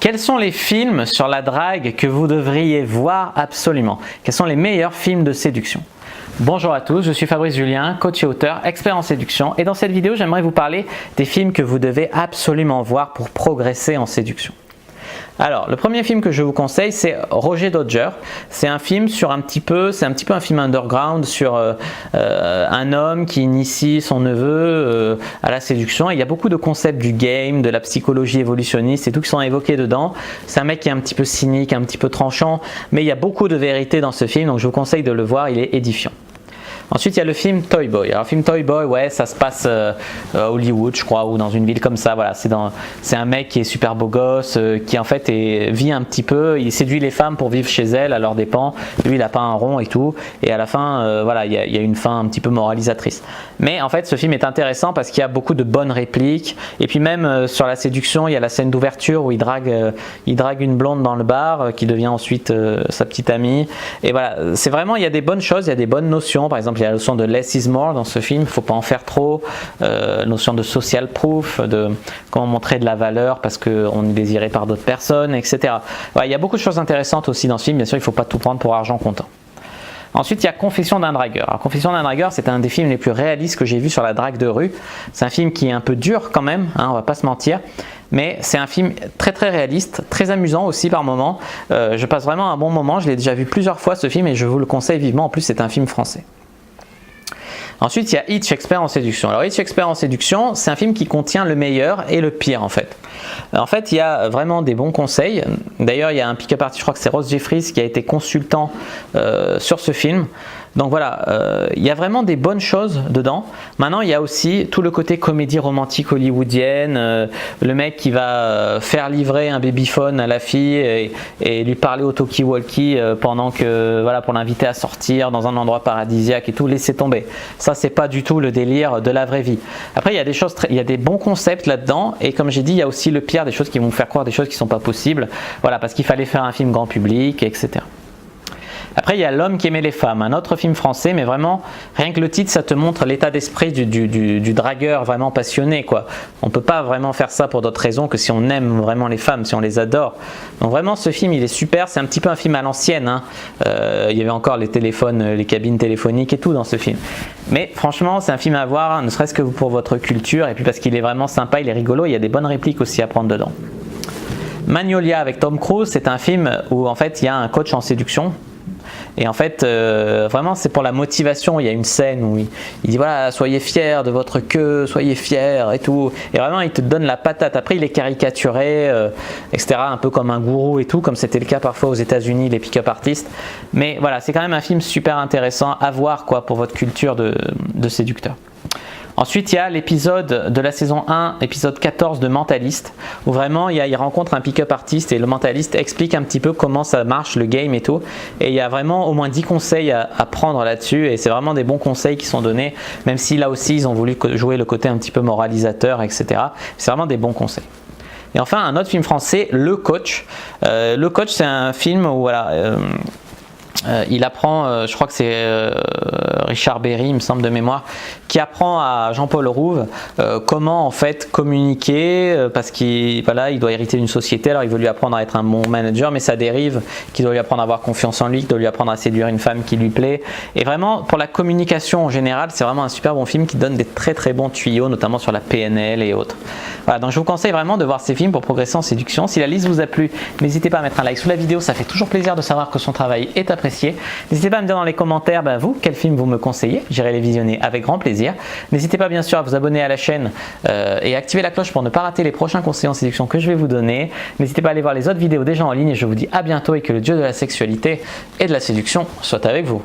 Quels sont les films sur la drague que vous devriez voir absolument? Quels sont les meilleurs films de séduction? Bonjour à tous, je suis Fabrice Julien, coach et auteur, expert en séduction, et dans cette vidéo j'aimerais vous parler des films que vous devez absolument voir pour progresser en séduction. Alors, le premier film que je vous conseille, c'est Roger Dodger. C'est un film sur un petit peu un film underground sur un homme qui initie son neveu à la séduction. Et il y a beaucoup de concepts du game, de la psychologie évolutionniste et tout qui sont évoqués dedans. C'est un mec qui est un petit peu cynique, un petit peu tranchant, mais il y a beaucoup de vérité dans ce film, donc je vous conseille de le voir, il est édifiant. Ensuite, il y a le film Toy Boy. Alors, le film Toy Boy, ouais, ça se passe à Hollywood, je crois, ou dans une ville comme ça. Voilà, c'est un mec qui est super beau gosse, qui en fait vit un petit peu. Il séduit les femmes pour vivre chez elles à leurs dépens. Lui, il a pas un rond et tout. Et à la fin, voilà, il y a une fin un petit peu moralisatrice. Mais en fait, ce film est intéressant parce qu'il y a beaucoup de bonnes répliques. Et puis même sur la séduction, il y a la scène d'ouverture où il drague une blonde dans le bar, qui devient ensuite sa petite amie. Et voilà, c'est vraiment, il y a des bonnes choses, il y a des bonnes notions. Par exemple, il y a la notion de less is more dans ce film, il ne faut pas en faire trop, notion de social proof, de comment montrer de la valeur parce qu'on est désiré par d'autres personnes, etc. Ouais, il y a beaucoup de choses intéressantes aussi dans ce film, bien sûr il ne faut pas tout prendre pour argent comptant. Ensuite, il y a Confession d'un dragueur. Alors, Confession d'un dragueur, c'est un des films les plus réalistes que j'ai vu sur la drague de rue. C'est un film qui est un peu dur quand même, hein, on va pas se mentir. Mais c'est un film très très réaliste, très amusant aussi par moments. Je passe vraiment un bon moment, je l'ai déjà vu plusieurs fois ce film et je vous le conseille vivement. En plus, c'est un film français. Ensuite, il y a Hitch, expert en séduction. Alors, Hitch, expert en séduction, c'est un film qui contient le meilleur et le pire en fait. En fait, il y a vraiment des bons conseils. D'ailleurs, il y a un pick-up artist, je crois que c'est Ross Jeffries qui a été consultant sur ce film. Donc voilà, il y a vraiment des bonnes choses dedans. Maintenant, il y a aussi tout le côté comédie romantique hollywoodienne, le mec qui va faire livrer un babyphone à la fille et lui parler au talkie-walkie pendant que, voilà, pour l'inviter à sortir dans un endroit paradisiaque et tout, laissez tomber. Ça, c'est pas du tout le délire de la vraie vie. Après, il y a des choses, il y a des bons concepts là-dedans et comme j'ai dit, il y a aussi le pire, des choses qui vont vous faire croire des choses qui sont pas possibles. Voilà, parce qu'il fallait faire un film grand public, etc. Après, il y a L'homme qui aimait les femmes, un autre film français, mais vraiment, rien que le titre, ça te montre l'état d'esprit du dragueur vraiment passionné, quoi. On ne peut pas vraiment faire ça pour d'autres raisons que si on aime vraiment les femmes, si on les adore. Donc vraiment, ce film, il est super, c'est un petit peu un film à l'ancienne, hein. Il y avait encore les téléphones, les cabines téléphoniques et tout dans ce film. Mais franchement, c'est un film à voir, hein, ne serait-ce que pour votre culture, et puis parce qu'il est vraiment sympa, il est rigolo, il y a des bonnes répliques aussi à prendre dedans. Magnolia avec Tom Cruise, c'est un film où en fait, il y a un coach en séduction. Et en fait, vraiment, c'est pour la motivation. Il y a une scène où il dit voilà, soyez fiers de votre queue, soyez fiers et tout. Et vraiment, il te donne la patate. Après, il est caricaturé, etc. Un peu comme un gourou et tout, comme c'était le cas parfois aux États-Unis, les pick-up artistes. Mais voilà, c'est quand même un film super intéressant à voir, quoi, pour votre culture de séducteur. Ensuite, il y a l'épisode de la saison 1, épisode 14 de Mentaliste, où vraiment il rencontre un pick-up artiste et le mentaliste explique un petit peu comment ça marche, le game et tout. Et il y a vraiment au moins 10 conseils à prendre là-dessus et c'est vraiment des bons conseils qui sont donnés, même si là aussi ils ont voulu jouer le côté un petit peu moralisateur, etc. C'est vraiment des bons conseils. Et enfin, un autre film français, Le Coach. Le Coach, c'est un film où voilà... il apprend, je crois que c'est Richard Berry, il me semble de mémoire, qui apprend à Jean-Paul Rouve comment en fait communiquer parce qu'il voilà, il doit hériter d'une société, alors il veut lui apprendre à être un bon manager, mais ça dérive, qu'il doit lui apprendre à avoir confiance en lui, qu'il doit lui apprendre à séduire une femme qui lui plaît. Et vraiment, pour la communication en général, c'est vraiment un super bon film qui donne des très très bons tuyaux, notamment sur la PNL et autres. Voilà, donc je vous conseille vraiment de voir ces films pour progresser en séduction. Si la liste vous a plu, n'hésitez pas à mettre un like sous la vidéo, ça fait toujours plaisir de savoir que son travail est apprécié. N'hésitez pas à me dire dans les commentaires, vous, quel film vous me conseillez, j'irai les visionner avec grand plaisir. N'hésitez pas bien sûr à vous abonner à la chaîne et à activer la cloche pour ne pas rater les prochains conseils en séduction que je vais vous donner. N'hésitez pas à aller voir les autres vidéos déjà en ligne et je vous dis à bientôt et que le dieu de la sexualité et de la séduction soit avec vous.